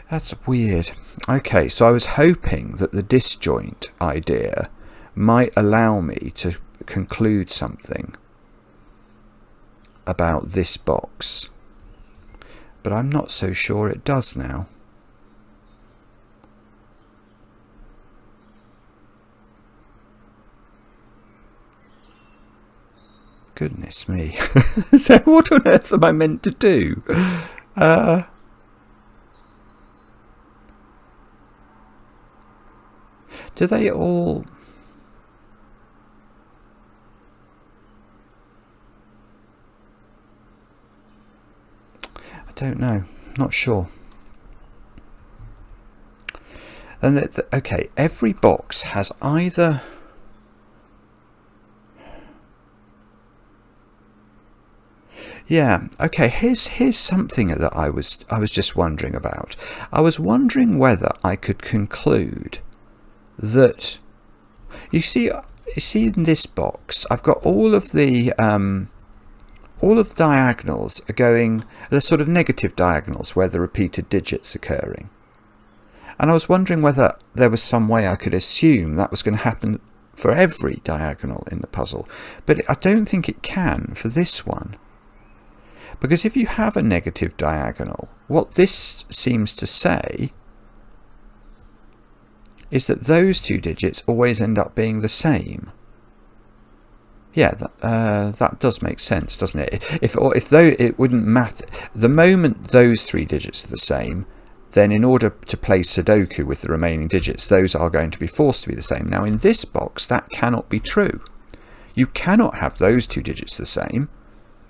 That's weird. Okay, so I was hoping that the disjoint idea might allow me to conclude something about this box, but I'm not so sure it does now. Goodness me. So what on earth am I meant to do? Do they all... I don't know. Not sure. And okay, every box has either... Yeah, okay, here's something that I was just wondering about. I was wondering whether I could conclude that you see in this box I've got all of the diagonals are going, the sort of negative diagonals where the repeated digits occurring. And I was wondering whether there was some way I could assume that was going to happen for every diagonal in the puzzle. But I don't think it can for this one. Because if you have a negative diagonal, what this seems to say is that those two digits always end up being the same. Yeah, that does make sense, doesn't it? If though it wouldn't matter, the moment those three digits are the same, then in order to play Sudoku with the remaining digits, those are going to be forced to be the same. Now in this box, that cannot be true. You cannot have those two digits the same,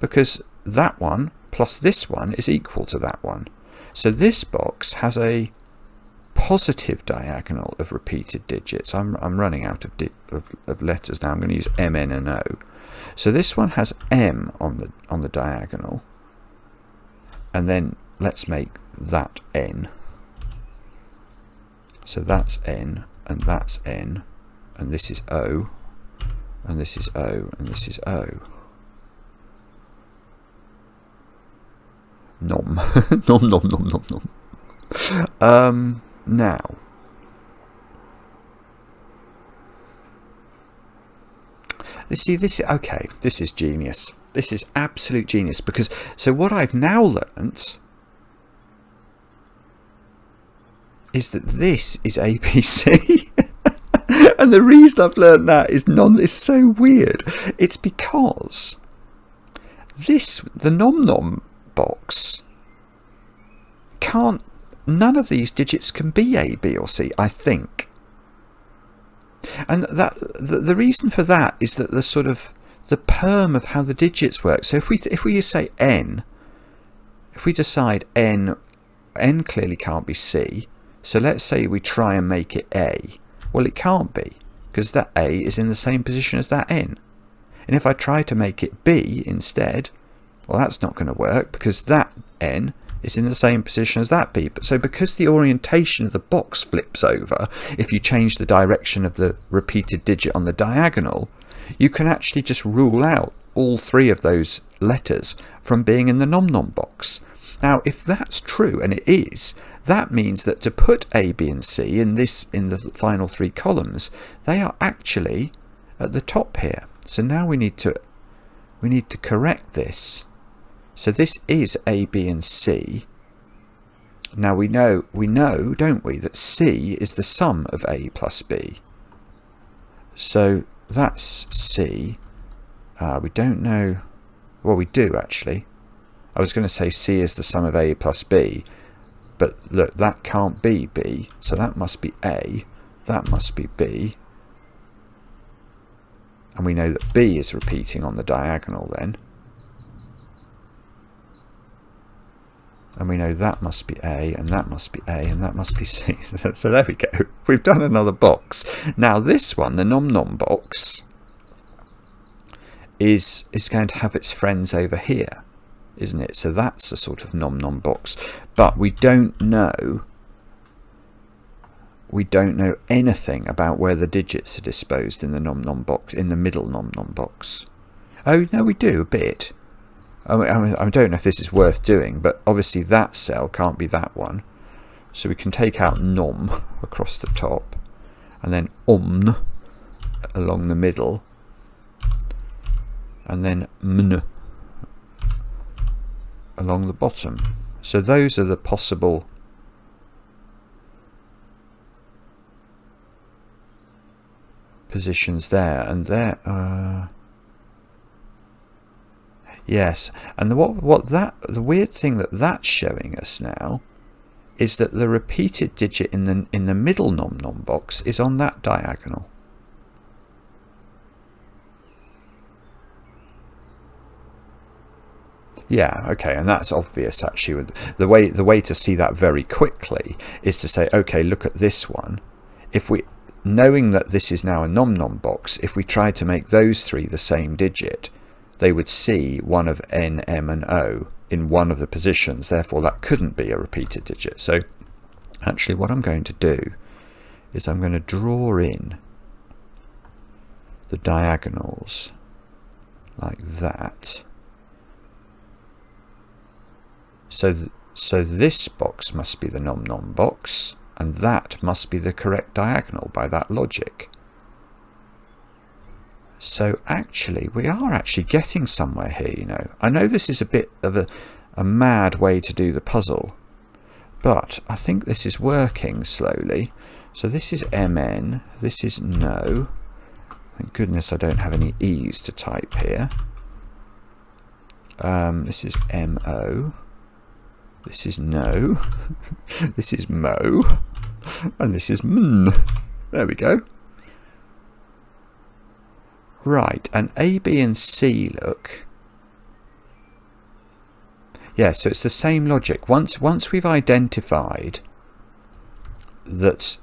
because that one plus this one is equal to that one. So this box has a positive diagonal of repeated digits. I'm running out of letters now. I'm going to use M, N and O. So this one has M on the diagonal, and then let's make that N. So that's N, and that's N, and this is O, and this is O, and this is O. Nom. Nom nom nom nom nom. Now, see, this is genius. This is absolute genius, because so what I've now learnt is that this is ABC. And the reason I've learnt that is so weird. It's because the nom nom box can't, none of these digits can be A, B or C, I think. And that the reason for that is that the sort of the perm of how the digits work. So if we say N, if we decide N clearly can't be C, so let's say we try and make it A. Well, it can't be, because that A is in the same position as that N. And if I try to make it B instead, well, that's not going to work, because that N is in the same position as that B. So because the orientation of the box flips over, if you change the direction of the repeated digit on the diagonal, you can actually just rule out all three of those letters from being in the nom nom box. Now, if that's true, and it is, that means that to put A, B and C in the final three columns, they are actually at the top here. So now we need to correct this. So this is A, B and C. Now we know, don't we, that C is the sum of A plus B. So that's C. We don't know, well, we do actually. I was going to say C is the sum of A plus B, but look, that can't be B, so that must be A, that must be B. And we know that B is repeating on the diagonal then. And we know that must be A, and that must be A, and that must be C. So there we go. We've done another box. Now this one, the nom-nom box, is going to have its friends over here, isn't it? So that's a sort of nom-nom box. But we don't know anything about where the digits are disposed in the nom-nom box, in the middle nom-nom box. Oh, no, we do a bit. I don't know if this is worth doing, but obviously that cell can't be that one. So we can take out nom across the top, and then along the middle, and then mn along the bottom. So those are the possible positions there, and there. Yes, and the weird thing that's showing us now is that the repeated digit in the middle nom-nom box is on that diagonal. Yeah, okay, and that's obvious actually. The way to see that very quickly is to say, okay, look at this one. If we, knowing that this is now a nom-nom box, if we tried to make those three the same digit, they would see one of N, M and O in one of the positions, therefore that couldn't be a repeated digit. So actually what I'm going to do is I'm going to draw in the diagonals like that. So this box must be the nom-nom box, and that must be the correct diagonal by that logic. So actually, we are actually getting somewhere here, you know. I know this is a bit of a mad way to do the puzzle, but I think this is working slowly. So this is MN, this is no. Thank goodness I don't have any E's to type here. This is MO. This is no. This is mo. And this is mn. There we go. Right, and A, B and C, look. Yeah, so it's the same logic. Once we've identified that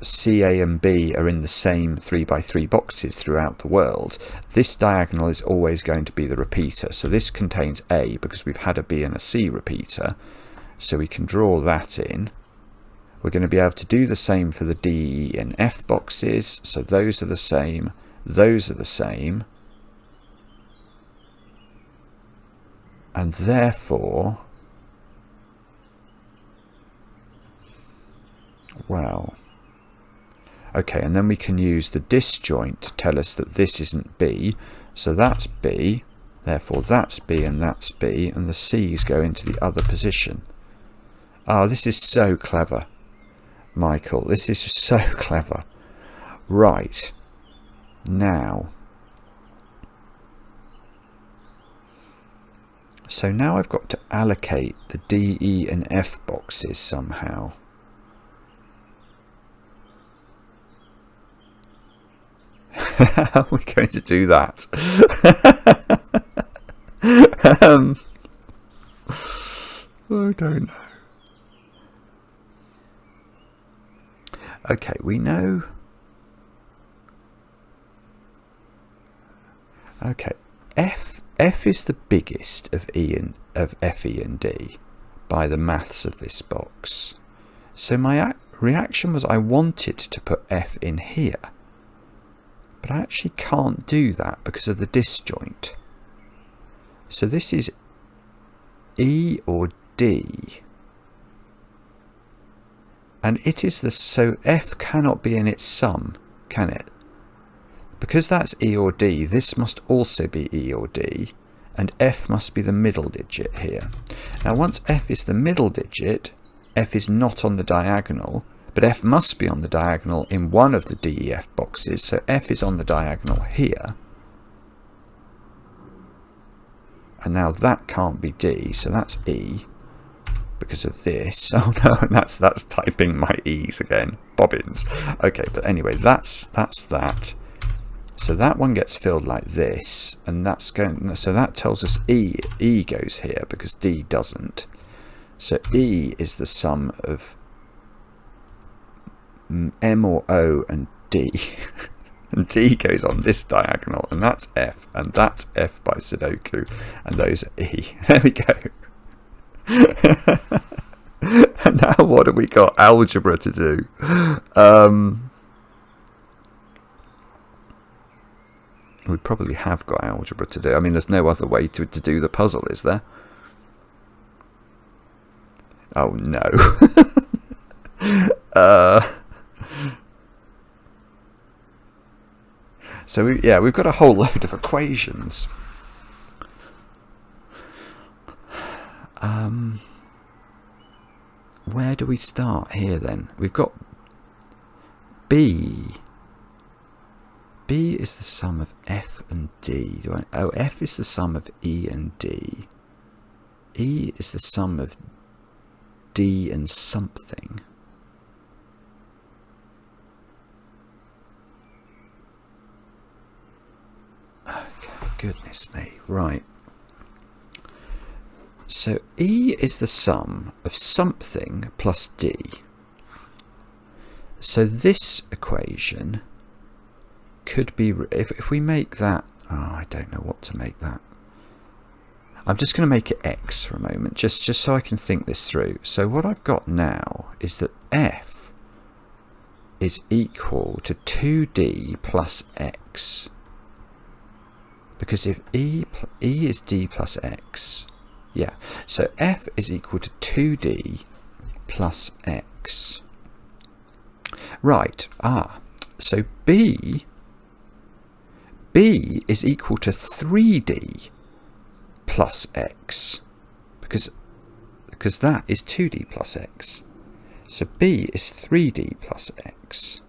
C, A and B are in the same 3x3 boxes throughout the world, this diagonal is always going to be the repeater. So this contains A because we've had a B and a C repeater. So we can draw that in. We're going to be able to do the same for the D, E and F boxes. So those are the same. Those are the same, and therefore, well, okay, and then we can use the disjoint to tell us that this isn't B, so that's B, therefore that's B and that's B, and the C's go into the other position. Oh, this is so clever, Michael, this is so clever. Right. Now, so now I've got to allocate the D, E and F boxes somehow. How are we going to do that? I don't know. Okay, we know. Okay, F is the biggest of F, E and D by the maths of this box. So my reaction was I wanted to put F in here, but I actually can't do that because of the disjoint. So this is E or D, and it is so F cannot be in its sum, can it? Because that's E or D, this must also be E or D, and F must be the middle digit here. Now once F is the middle digit, F is not on the diagonal, but F must be on the diagonal in one of the D, E, F boxes, so F is on the diagonal here. And now that can't be D, so that's E, because of this. Oh no, that's typing my E's again. Bobbins. Okay, but anyway, that's that. So that one gets filled like this, and that's going. So that tells us E goes here because D doesn't. So E is the sum of M or O and D. And D goes on this diagonal, and that's F, and that's F by Sudoku, and those are E. There we go. And now what have we got? Algebra to do. We probably have got algebra to do. I mean, there's no other way to do the puzzle, is there? Oh, no. So, we've got a whole load of equations. Where do we start here, then? We've got B. B is the sum of F and D. F is the sum of E and D. E is the sum of D and something. Okay, goodness me. Right. So E is the sum of something plus D. So this equation could be, if we make that, I don't know what to make that. I'm just going to make it X for a moment, just so I can think this through. So what I've got now is that F is equal to 2D plus X. Because if E is D plus X, yeah, so F is equal to 2D plus X. Right, so B is equal to 3D plus X, because that is 2D plus X. So B is 3D plus X.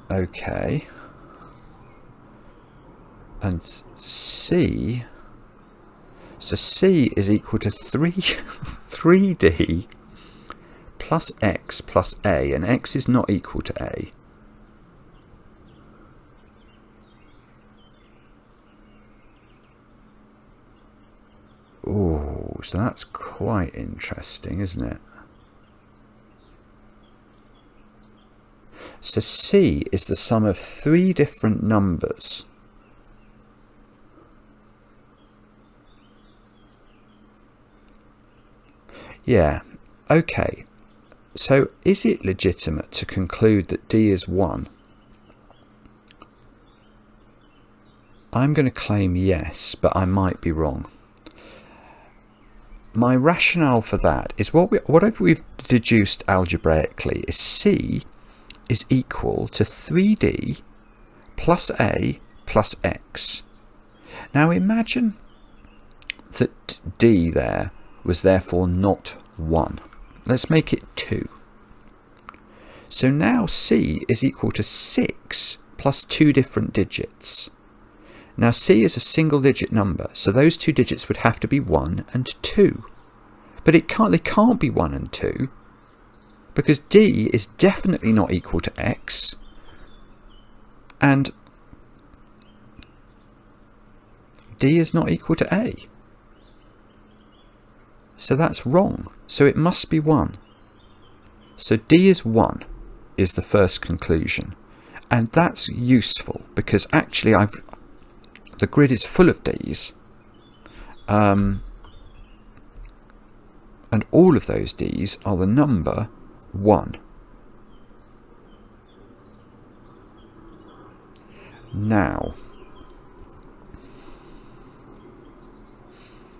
Okay. And C, so C is equal to 3D plus X plus A, and X is not equal to A. Oh, so that's quite interesting, isn't it? So C is the sum of 3 different numbers. Yeah, okay. So is it legitimate to conclude that D is 1? I'm going to claim yes, but I might be wrong. My rationale for that is whatever we've deduced algebraically is C is equal to 3D plus A plus X. Now imagine that D there was therefore not 1. Let's make it 2. So now C is equal to 6 plus 2 different digits. Now C is a single digit number, so those 2 digits would have to be 1 and 2. But they can't be 1 and 2, because D is definitely not equal to X, and D is not equal to A. So that's wrong. So it must be 1. So D is 1 is the first conclusion. And that's useful because actually the grid is full of Ds. And all of those Ds are the number 1. Now,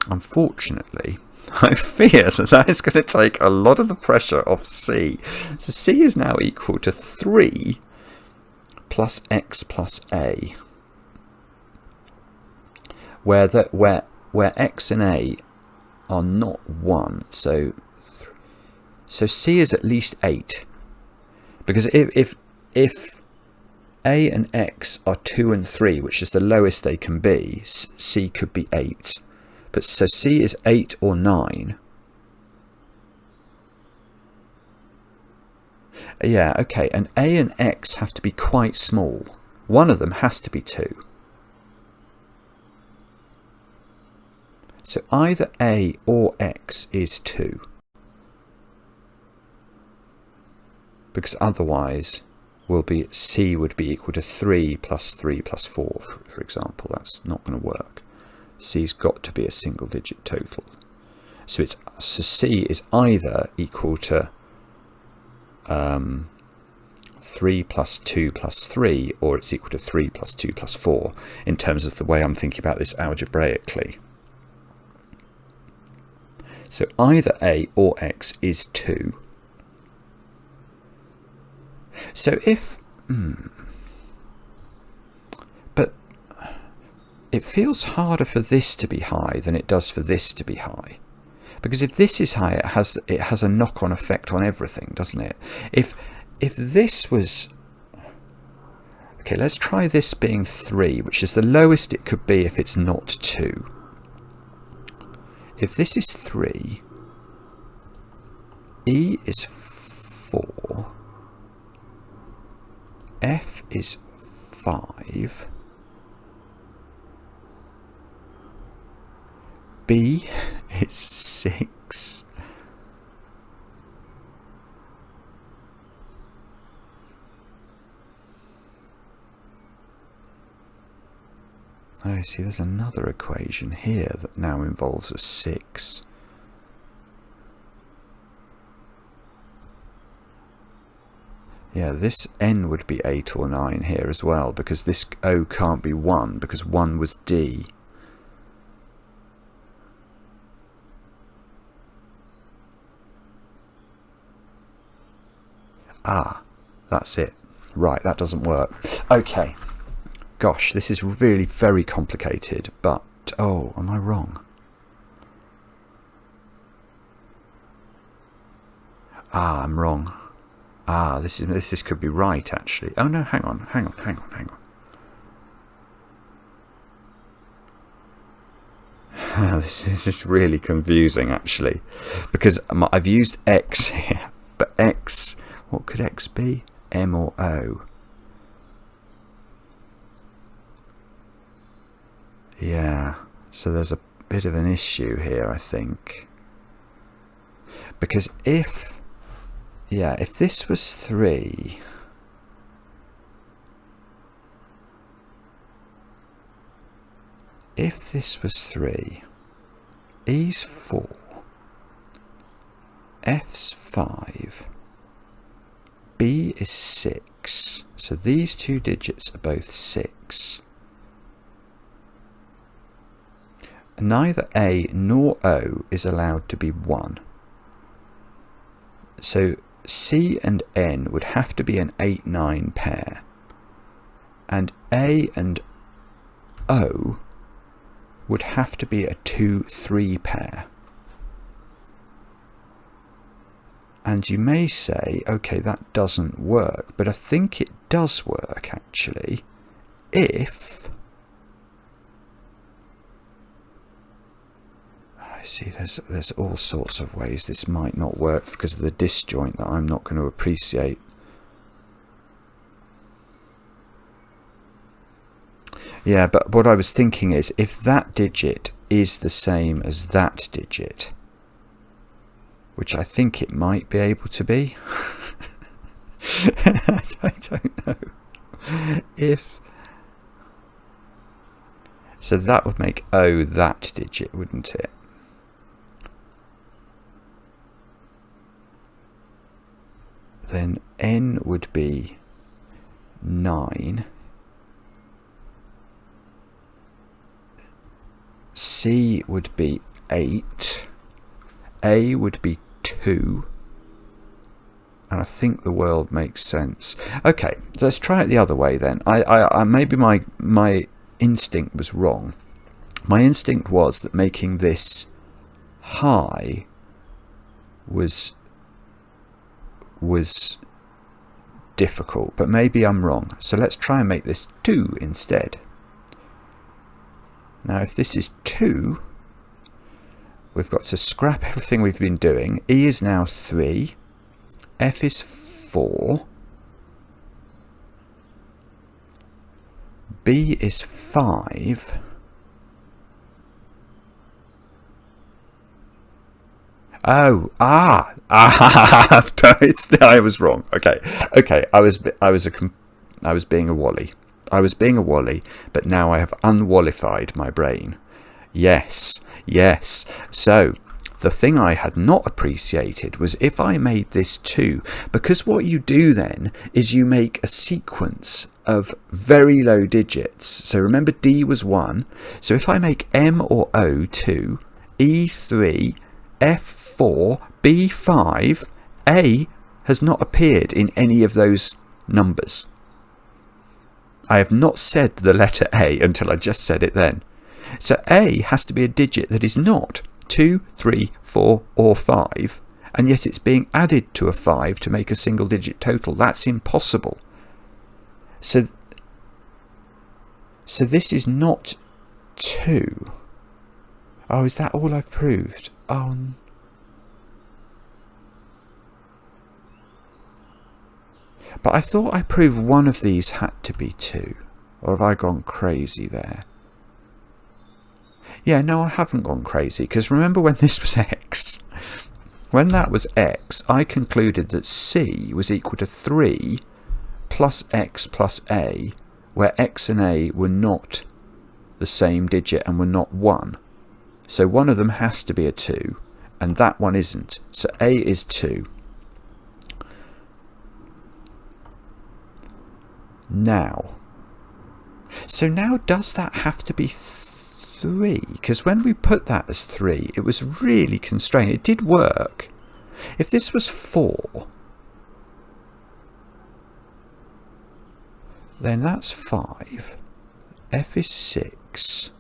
unfortunately, I fear that is going to take a lot of the pressure off C. So C is now equal to 3 plus X plus A, where X and A are not 1. So C is at least 8, because if A and X are 2 and 3, which is the lowest they can be, C could be 8. But so C is 8 or 9. Yeah, okay, and A and X have to be quite small, one of them has to be 2. So either A or X is 2. Because otherwise C would be equal to 3 plus 3 plus 4, for example. That's not going to work. C's got to be a single digit total. So C is either equal to 3 plus 2 plus 3, or it's equal to 3 plus 2 plus 4, in terms of the way I'm thinking about this algebraically. So either A or X is 2. So if... But it feels harder for this to be high than it does for this to be high. Because if this is high, it has a knock-on effect on everything, doesn't it? If this was... Okay, let's try this being 3, which is the lowest it could be if it's not 2. If this is 3, E is 4, F is 5, B is 6, oh, see, there's another equation here that now involves a 6. Yeah, this N would be 8 or 9 here as well, because this O can't be 1, because 1 was D. Ah, that's it. Right, that doesn't work. Okay. Gosh, this is really very complicated, but... Oh, am I wrong? Ah, I'm wrong. Ah, this could be right, actually. Oh, no, hang on. This is really confusing, actually, because I've used X here, but X... What could X be? M or O? Yeah, so there's a bit of an issue here, I think. Because if this was 3, E's 4, F's 5, B is 6, so these two digits are both 6. Neither A nor O is allowed to be 1. So C and N would have to be an 8-9 pair. And A and O would have to be a 2-3 pair. And you may say, okay, that doesn't work, but I think it does work, actually, if... I see there's all sorts of ways this might not work because of the disjoint that I'm not going to appreciate. Yeah, but what I was thinking is, if that digit is the same as that digit, which I think it might be able to be. I don't know. So that would make O that digit, wouldn't it? Then N would be 9. C would be 8. A would be 2, and I think the world makes sense. Okay, let's try it the other way then. I maybe my instinct was wrong. My instinct was that making this high was difficult, but maybe I'm wrong. So let's try and make this 2 instead. Now, if this is 2. We've got to scrap everything we've been doing. E is now 3. F is 4. B is 5. Oh, I was wrong. Okay. I was being a wally. But now I have unwallified my brain. Yes. So the thing I had not appreciated was if I made this 2, because what you do then is you make a sequence of very low digits. So remember D was 1. So if I make M or O 2, E 3, F 4, B 5, A has not appeared in any of those numbers. I have not said the letter A until I just said it then. So A has to be a digit that is not 2, 3, 4 or 5, and yet it's being added to a 5 to make a single digit total. That's impossible. So this is not 2. Oh, is that all I've proved? Oh, but I thought I proved one of these had to be 2. Or have I gone crazy there? Yeah, no, I haven't gone crazy. Because remember when this was X? When that was X, I concluded that C was equal to 3 plus X plus A, where X and A were not the same digit and were not 1. So one of them has to be a 2, and that one isn't. So A is 2. Now, so now does that have to be 3? Because when we put that as 3, it was really constrained. It did work. If this was 4, then that's 5. F is 6.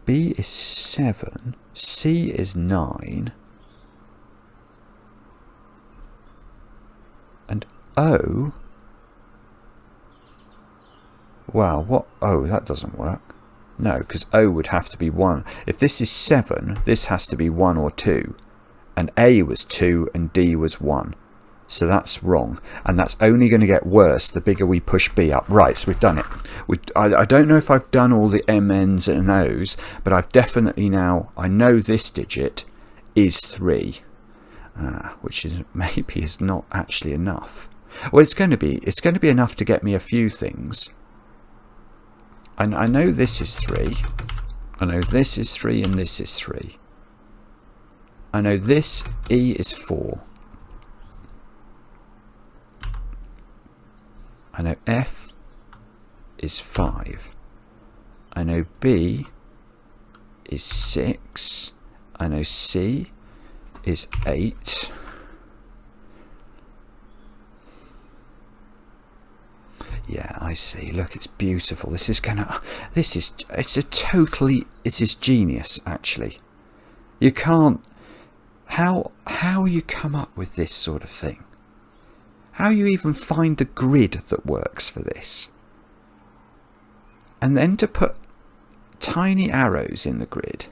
B is 7. C is 9. And O... Wow, what? Oh, that doesn't work. No, because O would have to be 1. If this is 7, this has to be 1 or 2. And A was 2 and D was 1. So that's wrong. And that's only going to get worse the bigger we push B up. Right, so we've done it. I don't know if I've done all the M, N's and O's, but I've definitely now... I know this digit is 3. Which is maybe is not actually enough. Well, it's going to be enough to get me a few things. I know this is 3. I know this is 3 and this is 3. I know this E is 4. I know F is 5. I know B is 6. I know C is 8. Yeah, I see. Look, it's beautiful. This is genius, actually. You can't... How you come up with this sort of thing? How you even find the grid that works for this? And then to put tiny arrows in the grid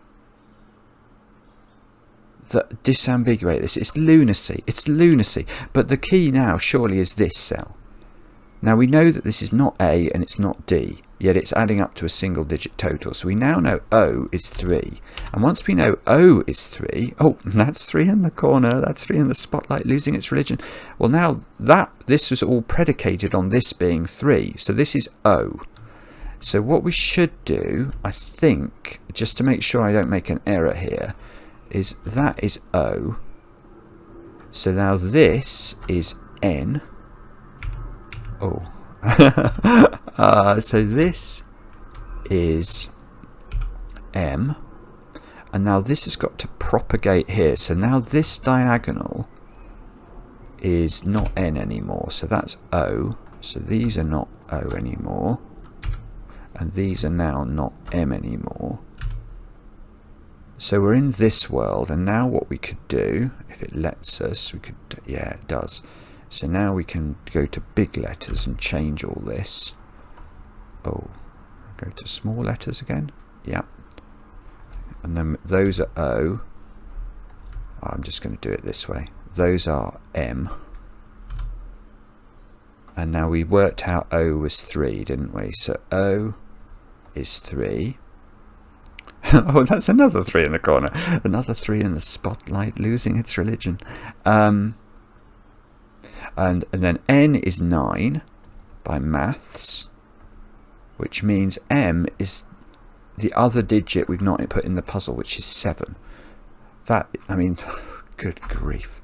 that disambiguate this. It's lunacy. It's lunacy. But the key now surely is this cell. Now we know that this is not A and it's not D, yet it's adding up to a single digit total. So we now know O is 3. And once we know O is 3, oh, that's 3 in the corner, that's 3 in the spotlight losing its religion. Well, now this was all predicated on this being 3. So this is O. So what we should do, I think, just to make sure I don't make an error here, is that is O. So now this is N. Oh, so this is M, and now this has got to propagate here. So now this diagonal is not N anymore, so that's O. So these are not O anymore, and these are now not M anymore. So we're in this world, and now what we could do, if it lets us, we could, yeah, it does. So now we can go to big letters and change all this. Oh, go to small letters again. Yeah. And then those are O. I'm just going to do it this way. Those are M. And now we worked out O was 3, didn't we? So O is 3. Oh, that's another 3 in the corner. Another 3 in the spotlight, losing its religion. And then N is 9 by maths, which means M is the other digit we've not put in the puzzle, which is 7. That, I mean, good grief.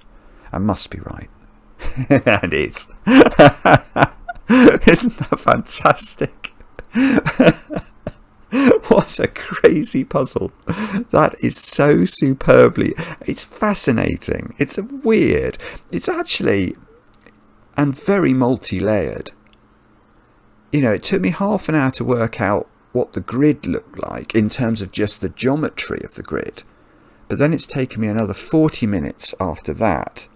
I must be right. It is. Isn't that fantastic? What a crazy puzzle. That is so superbly, it's fascinating, it's weird, it's actually, and very multi-layered. You know, it took me half an hour to work out what the grid looked like in terms of just the geometry of the grid, but then it's taken me another 40 minutes after that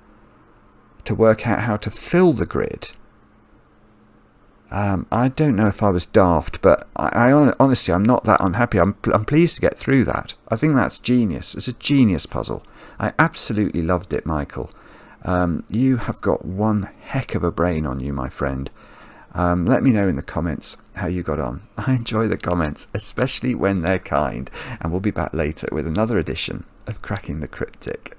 to work out how to fill the grid. I don't know if I was daft, but I honestly, I'm not that unhappy. I'm pleased to get through that. I think that's genius. It's a genius puzzle. I absolutely loved it, Michael. You have got one heck of a brain on you, my friend. Let me know in the comments how you got on. I enjoy the comments, especially when they're kind. And we'll be back later with another edition of Cracking the Cryptic.